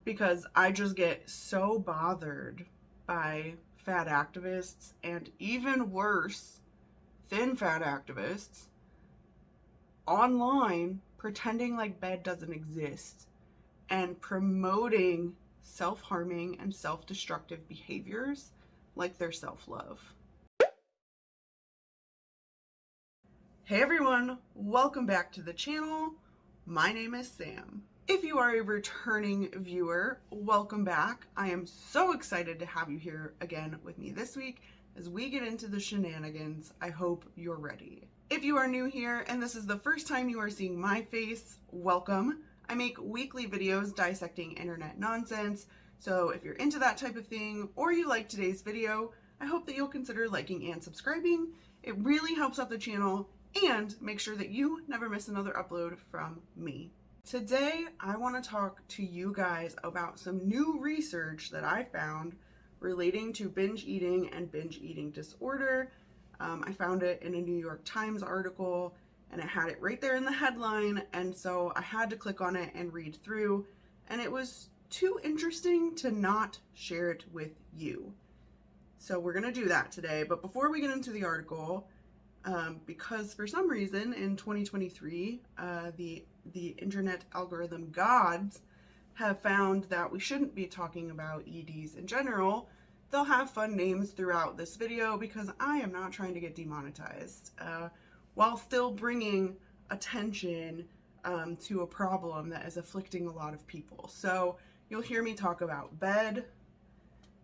because I just get so bothered by fat activists, and even worse, thin fat activists online pretending like bed doesn't exist and promoting self-harming and self-destructive behaviors like their self-love. Hey everyone, welcome back to the channel. My name is Sam. If you are a returning viewer, welcome back. I am so excited to have you here again with me this week as we get into the shenanigans. I hope you're ready. If you are new here and this is the first time you are seeing my face, welcome. I make weekly videos dissecting internet nonsense, so if you're into that type of thing or you like today's video, I hope that you'll consider liking and subscribing. It really helps out the channel and make sure that you never miss another upload from me. Today, I want to talk to you guys about some new research that I found relating to binge eating and binge eating disorder. I found it in a New York Times article and it had it right there in the headline, and so I had to click on it and read through, and it was too interesting to not share it with you. So we're gonna do that today, but before we get into the article, because for some reason in 2023, the internet algorithm gods have found that we shouldn't be talking about EDs in general. They'll have fun names throughout this video because I am not trying to get demonetized, while still bringing attention to a problem that is afflicting a lot of people. So you'll hear me talk about bed.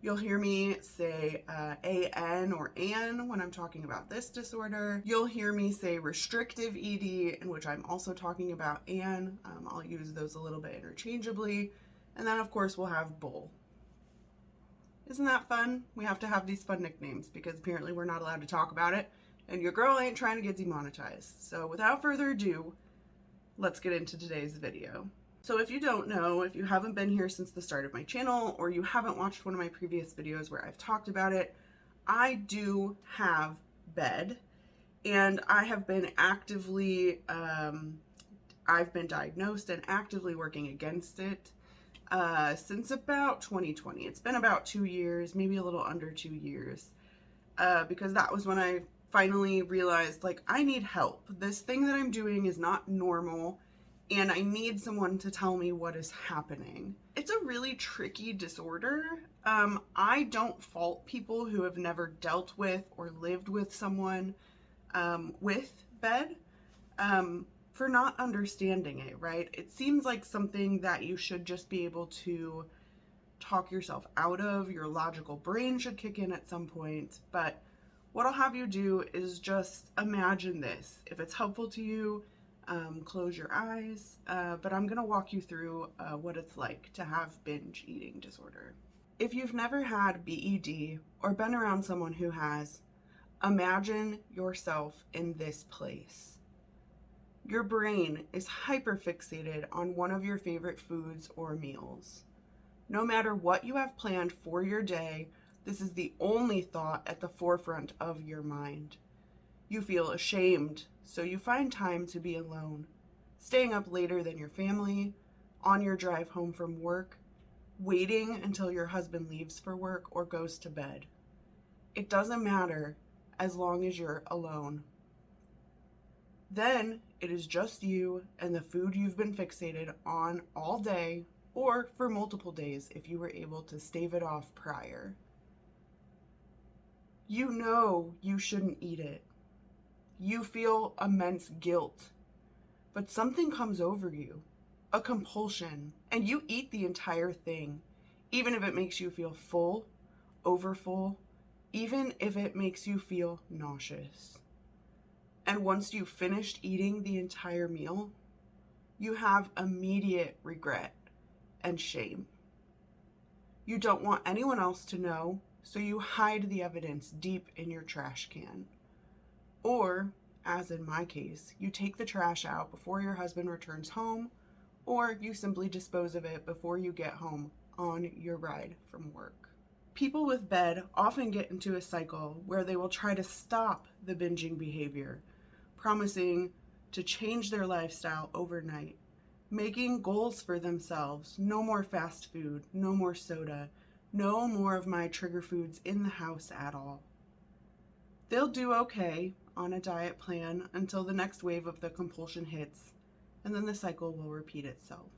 You'll hear me say AN or AN when I'm talking about this disorder. You'll hear me say restrictive ED, in which I'm also talking about AN. I'll use those a little bit interchangeably. And then of course we'll have bull. Isn't that fun? We have to have these fun nicknames because apparently we're not allowed to talk about it, and your girl ain't trying to get demonetized. So without further ado, let's get into today's video. So if you don't know, if you haven't been here since the start of my channel, or you haven't watched one of my previous videos where I've talked about it, I do have bed, and I have been actively, I've been diagnosed and actively working against it since about 2020. It's been about 2 years, maybe a little under 2 years, because that was when I finally realized, like, I need help. This thing that I'm doing is not normal, and I need someone to tell me what is happening. It's a really tricky disorder. I don't fault people who have never dealt with or lived with someone with bed for not understanding it, right? It seems like something that you should just be able to talk yourself out of. Your logical brain should kick in at some point, but what I'll have you do is just imagine this. If it's helpful to you, close your eyes, but I'm gonna walk you through what it's like to have binge eating disorder. If you've never had BED or been around someone who has, imagine yourself in this place. Your brain is hyperfixated on one of your favorite foods or meals. No matter what you have planned for your day, this is the only thought at the forefront of your mind. You feel ashamed, so you find time to be alone, staying up later than your family, on your drive home from work, waiting until your husband leaves for work or goes to bed. It doesn't matter as long as you're alone. Then it is just you and the food you've been fixated on all day, or for multiple days if you were able to stave it off prior. You know you shouldn't eat it. You feel immense guilt, but something comes over you, a compulsion, and you eat the entire thing, even if it makes you feel full, overfull, even if it makes you feel nauseous. And once you've finished eating the entire meal, you have immediate regret and shame. You don't want anyone else to know, so you hide the evidence deep in your trash can. Or, as in my case, you take the trash out before your husband returns home, or you simply dispose of it before you get home on your ride from work. People with bed often get into a cycle where they will try to stop the binging behavior, promising to change their lifestyle overnight, making goals for themselves. No more fast food, no more soda, no more of my trigger foods in the house at all. They'll do okay on a diet plan until the next wave of the compulsion hits, and then the cycle will repeat itself.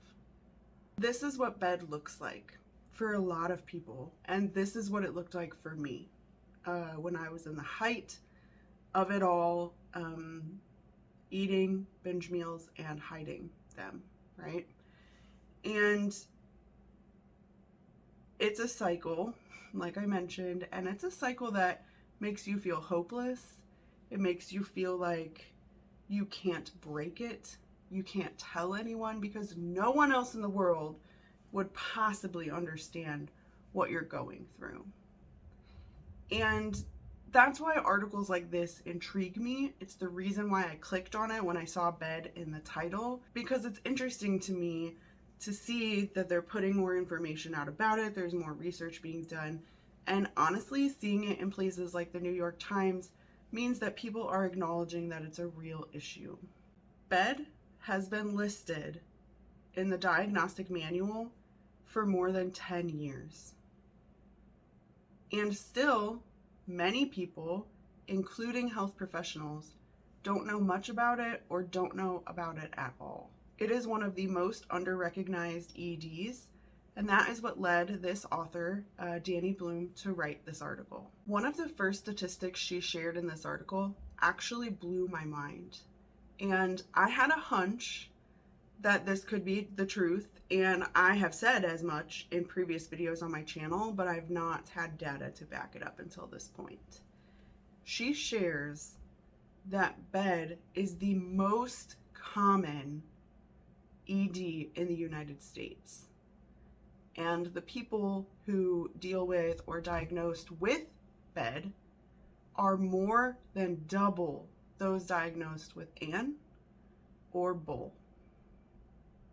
This is what bed looks like for a lot of people, and this is what it looked like for me when I was in the height of it all, eating binge meals and hiding them, right? And it's a cycle, like I mentioned, and it's a cycle that makes you feel hopeless. It makes you feel like you can't break it. You can't tell anyone because no one else in the world would possibly understand what you're going through. And that's why articles like this intrigue me. It's the reason why I clicked on it when I saw bed in the title, because it's interesting to me to see that they're putting more information out about it. There's more research being done. And honestly, seeing it in places like the New York Times means that people are acknowledging that it's a real issue. Bed has been listed in the diagnostic manual for more than 10 years. And still, many people, including health professionals, don't know much about it or don't know about it at all. It is one of the most under-recognized EDs, and that is what led this author, Danny Bloom, to write this article. One of the first statistics she shared in this article actually blew my mind. And I had a hunch that this could be the truth, and I have said as much in previous videos on my channel, but I've not had data to back it up until this point. She shares that bed is the most common ED in the United States. And the people who deal with or diagnosed with bed are more than double those diagnosed with Anne or Bull.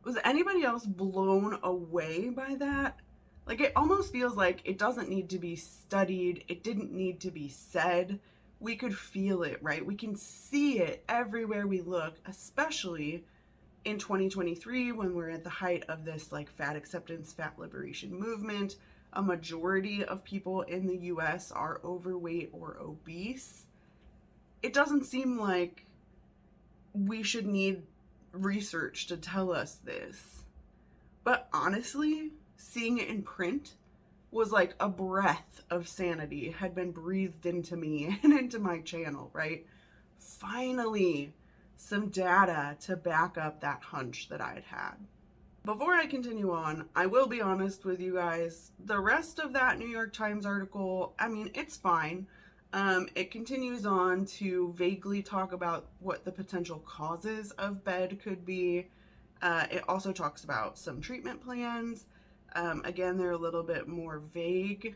Was anybody else blown away by that? Like, it almost feels like it doesn't need to be studied. It didn't need to be said. We could feel it, right? We can see it everywhere we look, especially in 2023 when we're at the height of this like fat acceptance, fat liberation movement. A majority of people in the US are overweight or obese. It doesn't seem like we should need research to tell us this. But honestly, seeing it in print was like a breath of sanity had been breathed into me and into my channel, right? Finally, some data to back up that hunch that I had had. Before I continue on, I will be honest with you guys. The rest of that New York Times article, I mean, it's fine. It continues on to vaguely talk about what the potential causes of bed could be. It also talks about some treatment plans. Again, they're a little bit more vague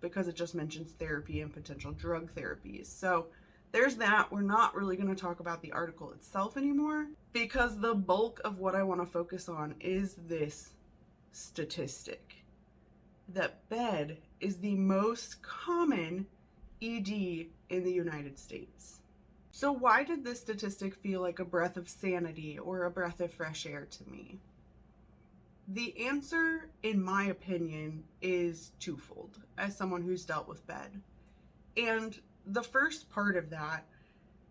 because it just mentions therapy and potential drug therapies. So there's that. We're not really going to talk about the article itself anymore because the bulk of what I want to focus on is this statistic that bed is the most common ED in the United States. So why did this statistic feel like a breath of sanity or a breath of fresh air to me? The answer, in my opinion, is twofold as someone who's dealt with bed. And the first part of that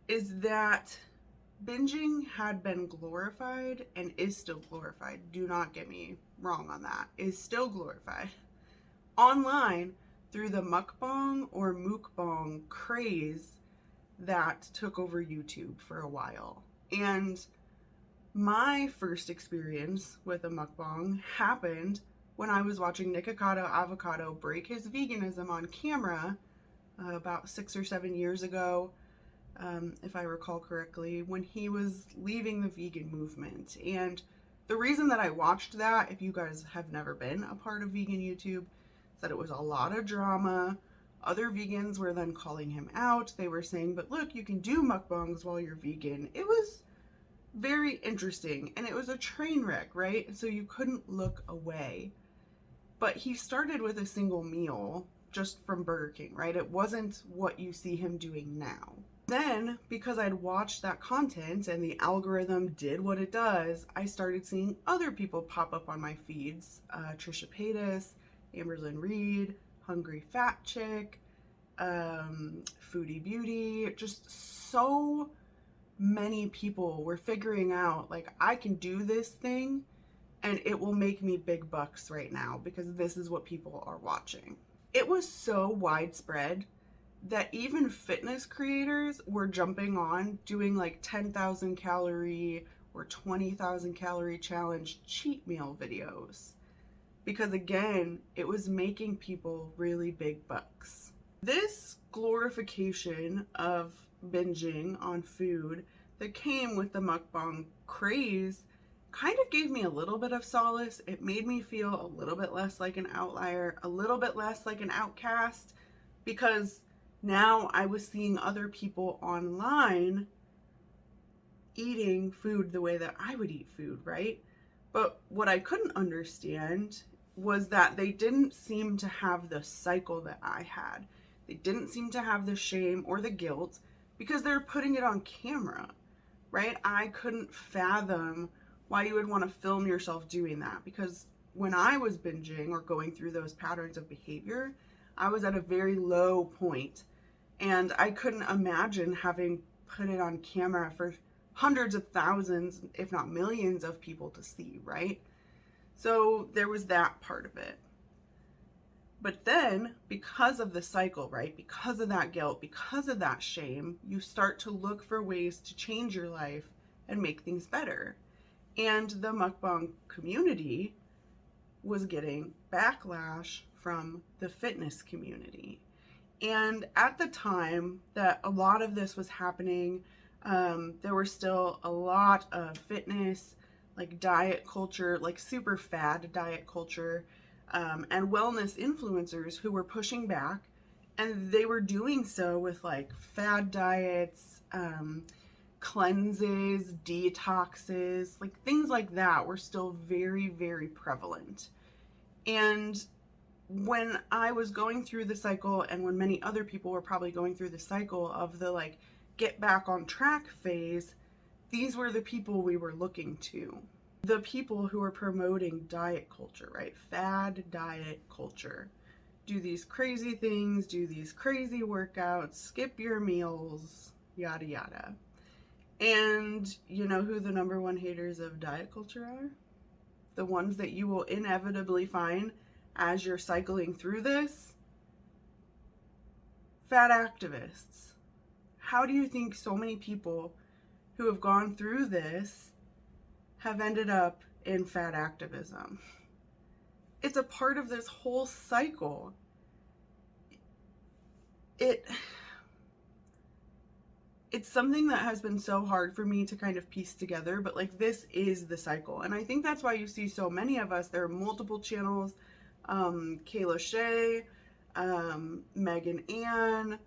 is that binging had been glorified and is still glorified. Do not get me wrong on that. Is still glorified online through the mukbang or mukbang craze that took over YouTube for a while. And my first experience with a mukbang happened when I was watching Nikocado Avocado break his veganism on camera about 6 or 7 years ago, if I recall correctly, when he was leaving the vegan movement. And the reason that I watched that, if you guys have never been a part of vegan YouTube, is that it was a lot of drama. Other vegans were then calling him out. They were saying, but look, you can do mukbangs while you're vegan. It was very interesting, and it was a train wreck, right? So you couldn't look away. But he started with a single meal just from Burger King, right? It wasn't what you see him doing now. then, because I'd watched that content and the algorithm did what it does, I started seeing other people pop up on my feeds. Trisha Paytas, Amberlynn Reed, Hungry Fat Chick, Foodie Beauty, just so many people were figuring out, like, I can do this thing and it will make me big bucks right now because this is what people are watching. It was so widespread that even fitness creators were jumping on doing like 10,000 calorie or 20,000 calorie challenge cheat meal videos. Because again, it was making people really big bucks. This glorification of binging on food that came with the mukbang craze kind of gave me a little bit of solace. It made me feel a little bit less like an outlier, a little bit less like an outcast, because now I was seeing other people online eating food the way that I would eat food, right? But what I couldn't understand was that they didn't seem to have the cycle that I had. They didn't seem to have the shame or the guilt because they're putting it on camera, right? I couldn't fathom why you would want to film yourself doing that, because when I was binging or going through those patterns of behavior, I was at a very low point, and I couldn't imagine having put it on camera for hundreds of thousands, if not millions of people to see, right? So there was that part of it. But then, because of the cycle, right, because of that guilt, because of that shame, you start to look for ways to change your life and make things better. And the mukbang community was getting backlash from the fitness community. And at the time that a lot of this was happening, there were still a lot of fitness, like diet culture, like super fad diet culture, and wellness influencers who were pushing back, and they were doing so with like fad diets, cleanses, detoxes, like things like that were still very, very prevalent. And when I was going through the cycle, and when many other people were probably going through the cycle of the like get back on track phase, these were the people we were looking to. The people who are promoting diet culture, right? Fad diet culture. Do these crazy things, do these crazy workouts, skip your meals, yada yada. And you know who the number one haters of diet culture are? The ones that you will inevitably find as you're cycling through this? Fat activists. How do you think so many people who have gone through this have ended up in fat activism? It's a part of this whole cycle. It's something that has been so hard for me to kind of piece together, but like this is the cycle. And I think that's why you see so many of us. There are multiple channels, Kayla Shea, Megan Ann,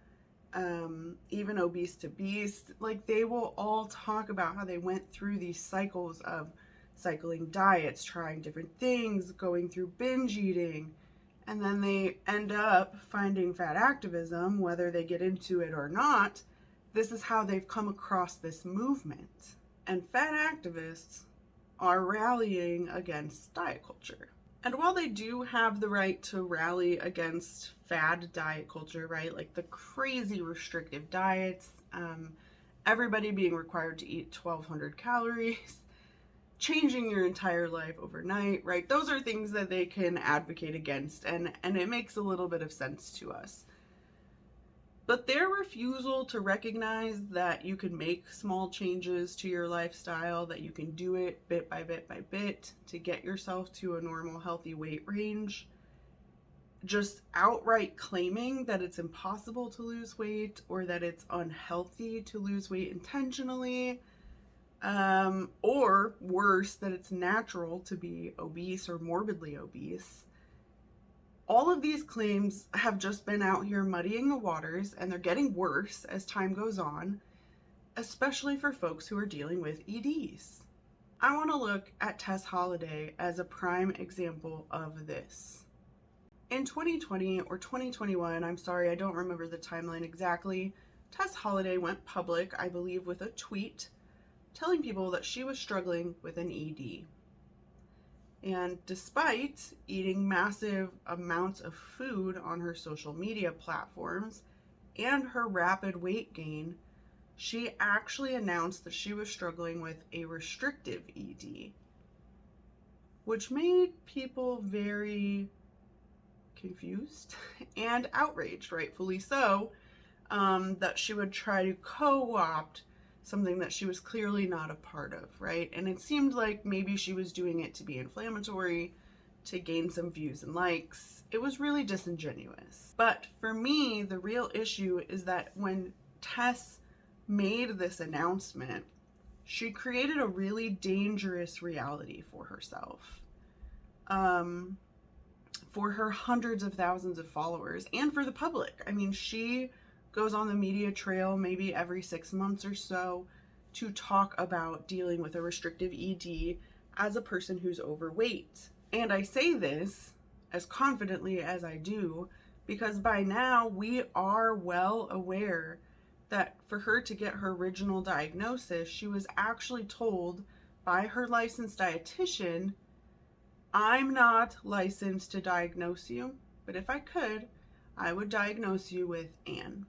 even Obese to Beast, like they will all talk about how they went through these cycles of cycling diets, trying different things, going through binge eating, and then they end up finding fat activism, whether they get into it or not. This is how they've come across this movement. And fat activists are rallying against diet culture. And while they do have the right to rally against fad diet culture, right, like the crazy restrictive diets, everybody being required to eat 1,200 calories, changing your entire life overnight, right, those are things that they can advocate against, and it makes a little bit of sense to us. But their refusal to recognize that you can make small changes to your lifestyle, that you can do it bit by bit to get yourself to a normal, healthy weight range, just outright claiming that it's impossible to lose weight or that it's unhealthy to lose weight intentionally, or worse, that it's natural to be obese or morbidly obese. All of these claims have just been out here muddying the waters, and they're getting worse as time goes on, especially for folks who are dealing with EDs. I want to look at Tess Holliday as a prime example of this. In 2020 or 2021, I'm sorry, I don't remember the timeline exactly, Tess Holliday went public, I believe, with a tweet telling people that she was struggling with an ED. And despite eating massive amounts of food on her social media platforms and her rapid weight gain, she actually announced that she was struggling with a restrictive ED, which made people very confused and outraged, rightfully so, that she would try to co-opt something that she was clearly not a part of, right? And it seemed like maybe she was doing it to be inflammatory, to gain some views and likes. It was really disingenuous. But for me, the real issue is that when Tess made this announcement, she created a really dangerous reality for herself, for her hundreds of thousands of followers, and for the public. I mean, she goes on the media trail maybe every 6 months or so to talk about dealing with a restrictive ED as a person who's overweight. And I say this as confidently as I do because by now we are well aware that for her to get her original diagnosis, she was actually told by her licensed dietitian, "I'm not licensed to diagnose you, but if I could, I would diagnose you with Anne."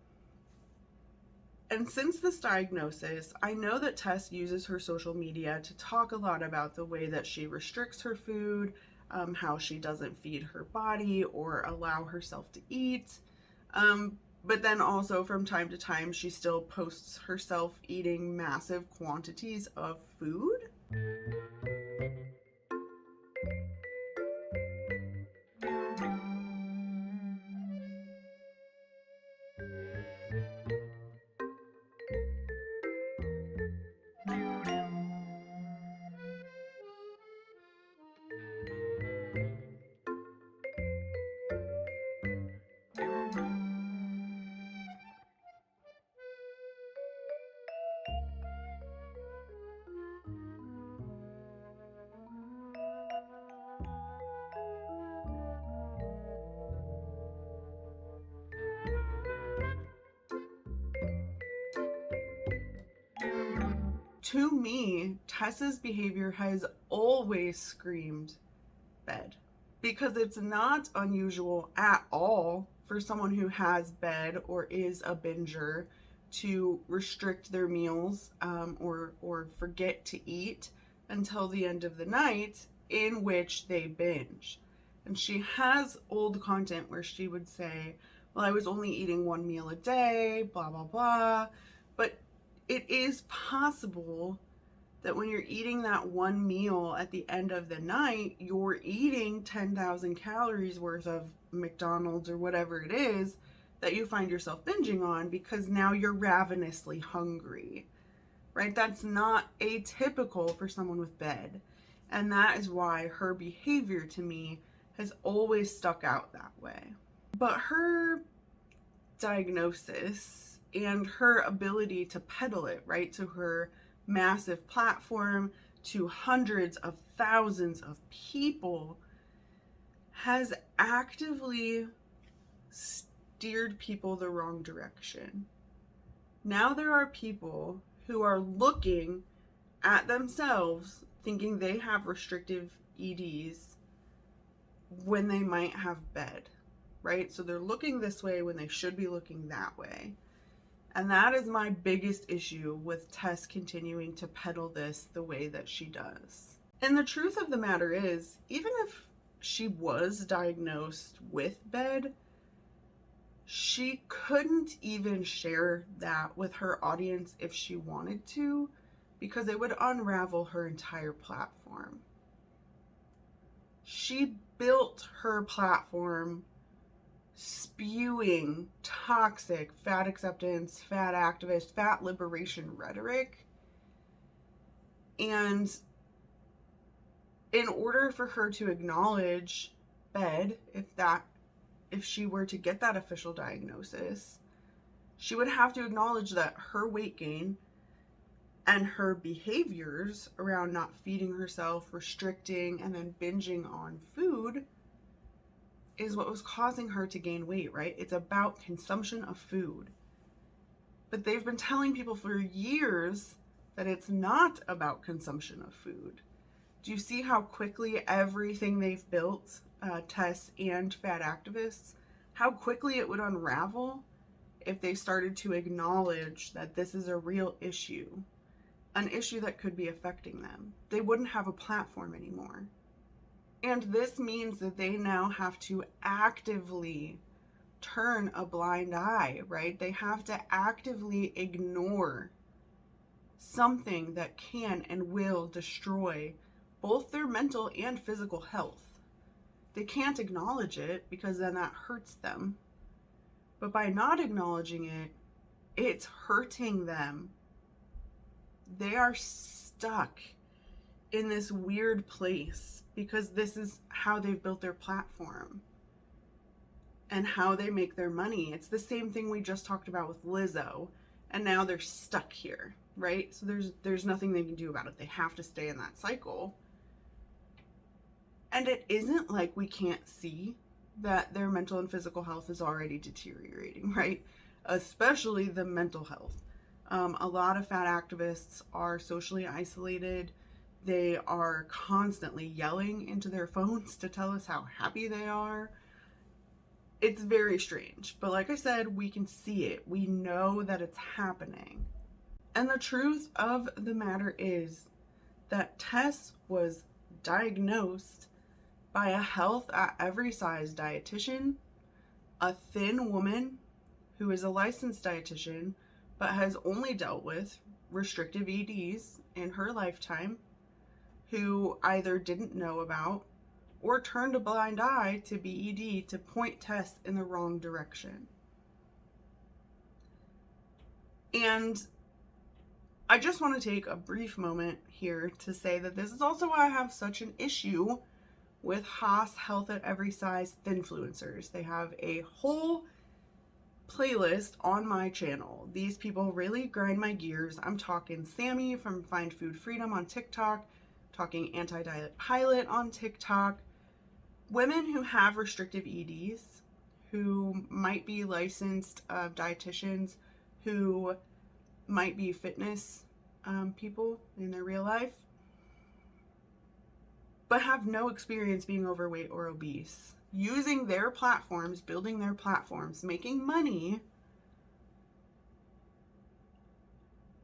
And since this diagnosis, I know that Tess uses her social media to talk a lot about the way that she restricts her food, how she doesn't feed her body or allow herself to eat. But then also from time to time, she still posts herself eating massive quantities of food. To me, Tessa's behavior has always screamed bed, because it's not unusual at all for someone who has bed or is a binger to restrict their meals, or forget to eat until the end of the night, in which they binge. And she has old content where she would say, well, I was only eating one meal a day, blah, blah, blah. But it is possible that when you're eating that one meal at the end of the night, you're eating 10,000 calories worth of McDonald's or whatever it is that you find yourself binging on, because now you're ravenously hungry, right? That's not atypical for someone with bed. And that is why her behavior to me has always stuck out that way. But her diagnosis and her ability to peddle it, right, to her massive platform, to hundreds of thousands of people, has actively steered people the wrong direction. Now there are people who are looking at themselves thinking they have restrictive EDs when they might have bed, right? So they're looking this way when they should be looking that way. And that is my biggest issue with Tess continuing to peddle this the way that she does. And the truth of the matter is, even if she was diagnosed with bed, she couldn't even share that with her audience if she wanted to, because it would unravel her entire platform. She built her platform spewing toxic fat acceptance, fat activist, fat liberation rhetoric. And in order for her to acknowledge bed, if she were to get that official diagnosis, she would have to acknowledge that her weight gain and her behaviors around not feeding herself, restricting, and then binging on food is what was causing her to gain weight, right? It's about consumption of food. But they've been telling people for years that it's not about consumption of food. Do you see how quickly everything they've built, Tess and fat activists, how quickly it would unravel if they started to acknowledge that this is a real issue, an issue that could be affecting them? They wouldn't have a platform anymore. And this means that they now have to actively turn a blind eye, right? They have to actively ignore something that can and will destroy both their mental and physical health. They can't acknowledge it because then that hurts them. But by not acknowledging it, it's hurting them. They are stuck in this weird place because this is how they've built their platform and how they make their money. It's the same thing we just talked about with Lizzo, and now they're stuck here, right? So there's nothing they can do about it. They have to stay in that cycle. And it isn't like we can't see that their mental and physical health is already deteriorating, right? Especially the mental health. A lot of fat activists are socially isolated. They are constantly yelling into their phones to tell us how happy they are. It's very strange, but like I said, we can see it. We know that it's happening. And the truth of the matter is that Tess was diagnosed by a health at every size dietitian, a thin woman who is a licensed dietitian but has only dealt with restrictive EDs in her lifetime, who either didn't know about or turned a blind eye to BED to point Tess in the wrong direction. And I just want to take a brief moment here to say that this is also why I have such an issue with Haas Health at Every Size Thinfluencers. They have a whole playlist on my channel. These people really grind my gears. I'm talking Sammy from Find Food Freedom on TikTok, talking Anti-Diet Pilot on TikTok, women who have restrictive EDs, who might be licensed dietitians, who might be fitness people in their real life, but have no experience being overweight or obese, using their platforms, building their platforms, making money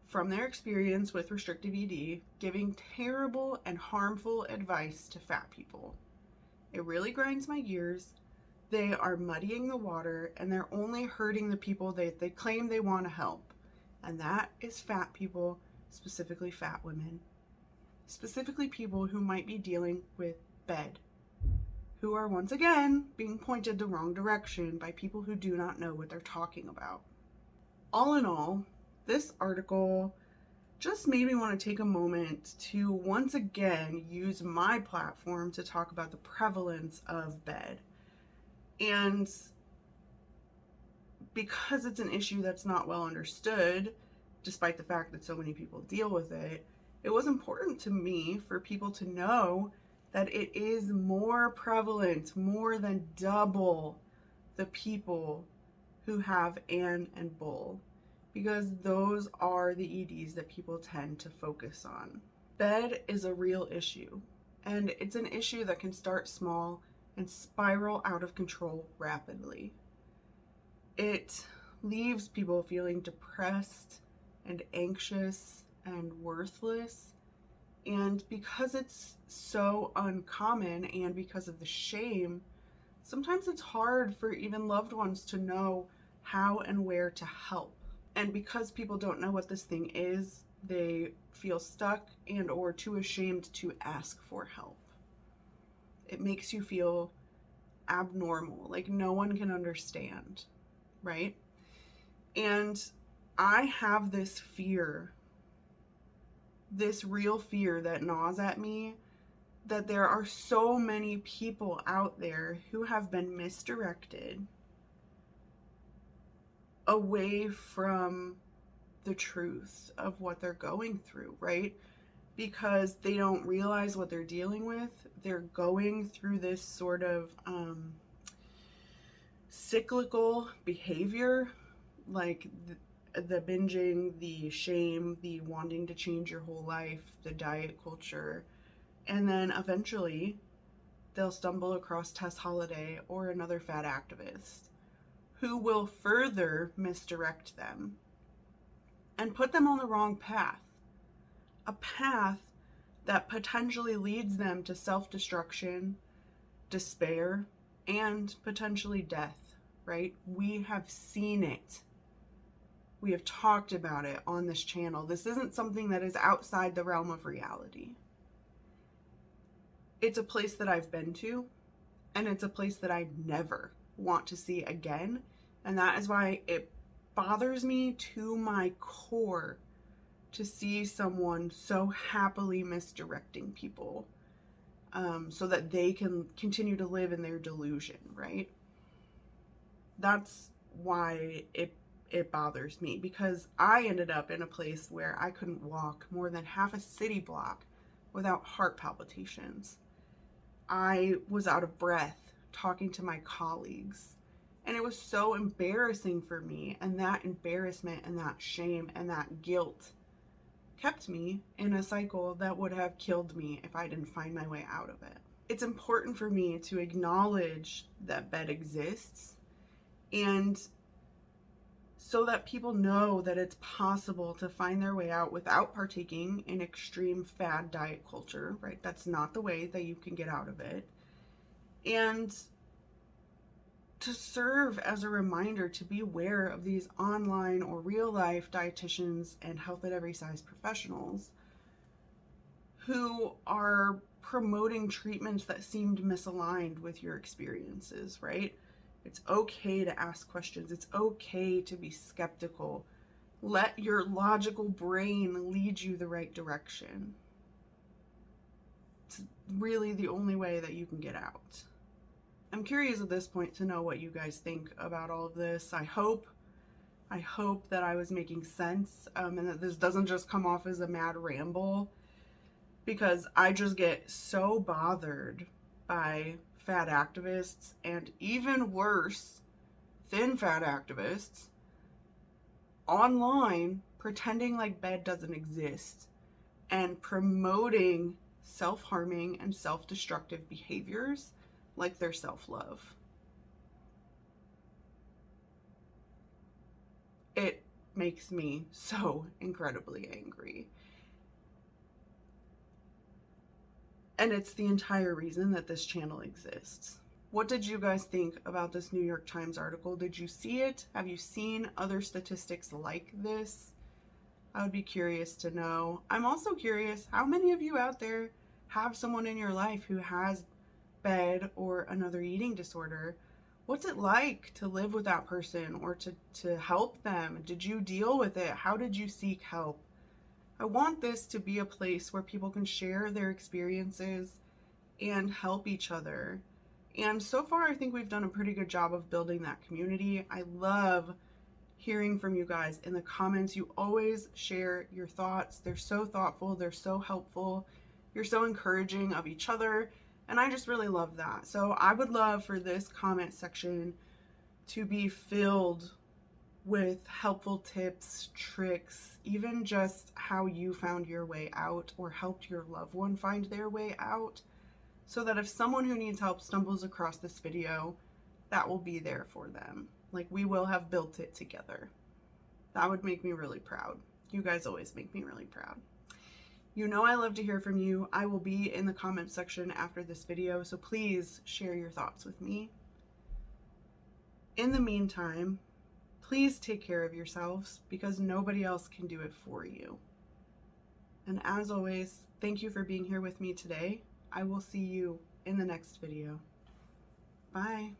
from their experience with restrictive ED, giving terrible and harmful advice to fat people. It really grinds my gears. They are muddying the water, and they're only hurting the people they claim they want to help. And that is fat people, specifically fat women. Specifically people who might be dealing with BED, who are once again being pointed the wrong direction by people who do not know what they're talking about. All in all, this article just made me want to take a moment to once again use my platform to talk about the prevalence of BED. And because it's an issue that's not well understood, despite the fact that so many people deal with it, it was important to me for people to know that it is more prevalent, more than double the people who have Ann and Bull, because those are the EDs that people tend to focus on. BED is a real issue, and it's an issue that can start small and spiral out of control rapidly. It leaves people feeling depressed and anxious and worthless, and because it's so uncommon and because of the shame, sometimes it's hard for even loved ones to know how and where to help. And because people don't know what this thing is, they feel stuck and or too ashamed to ask for help. It makes you feel abnormal, like no one can understand, right? And I have this fear, this real fear that gnaws at me, that there are so many people out there who have been misdirected away from the truth of what they're going through, right? Because they don't realize what they're dealing with. They're going through this sort of cyclical behavior, like the binging, the shame, the wanting to change your whole life, the diet culture, and then eventually they'll stumble across Tess Holliday or another fat activist who will further misdirect them and put them on the wrong path. A path that potentially leads them to self-destruction, despair, and potentially death, right? We have seen it. We have talked about it on this channel. This isn't something that is outside the realm of reality. It's a place that I've been to, and it's a place that I never want to see again. And that is why it bothers me to my core to see someone so happily misdirecting people so that they can continue to live in their delusion, right? That's why it bothers me, because I ended up in a place where I couldn't walk more than half a city block without heart palpitations. I was out of breath talking to my colleagues, and it was so embarrassing for me, and that embarrassment and that shame and that guilt kept me in a cycle that would have killed me if I didn't find my way out of it. It's important for me to acknowledge that bed exists, and so that people know that it's possible to find their way out without partaking in extreme fad diet culture, right? That's not the way that you can get out of it. And to serve as a reminder to be aware of these online or real life dietitians and health at every size professionals who are promoting treatments that seemed misaligned with your experiences, right? It's okay to ask questions. It's okay to be skeptical. Let your logical brain lead you the right direction. It's really the only way that you can get out. I'm curious at this point to know what you guys think about all of this. I hope that I was making sense and that this doesn't just come off as a mad ramble, because I just get so bothered by fat activists, and even worse, thin fat activists online pretending like bed doesn't exist and promoting self-harming and self-destructive behaviors like their self-love. It makes me so incredibly angry. And it's the entire reason that this channel exists. What did you guys think about this New York Times article? Did you see it? Have you seen other statistics like this? I would be curious to know. I'm also curious, how many of you out there have someone in your life who has bed or another eating disorder? What's it like to live with that person or to help them? Did you deal with it? How did you seek help? I want this to be a place where people can share their experiences and help each other. And so far, I think we've done a pretty good job of building that community. I love hearing from you guys in the comments. You always share your thoughts. They're so thoughtful. They're so helpful. You're so encouraging of each other. And I just really love that. So I would love for this comment section to be filled with helpful tips, tricks, even just how you found your way out or helped your loved one find their way out, so that if someone who needs help stumbles across this video, that will be there for them. Like, we will have built it together. That would make me really proud. You guys always make me really proud. You know I love to hear from you. I will be in the comment section after this video, so please share your thoughts with me. In the meantime, please take care of yourselves, because nobody else can do it for you. And as always, thank you for being here with me today. I will see you in the next video. Bye.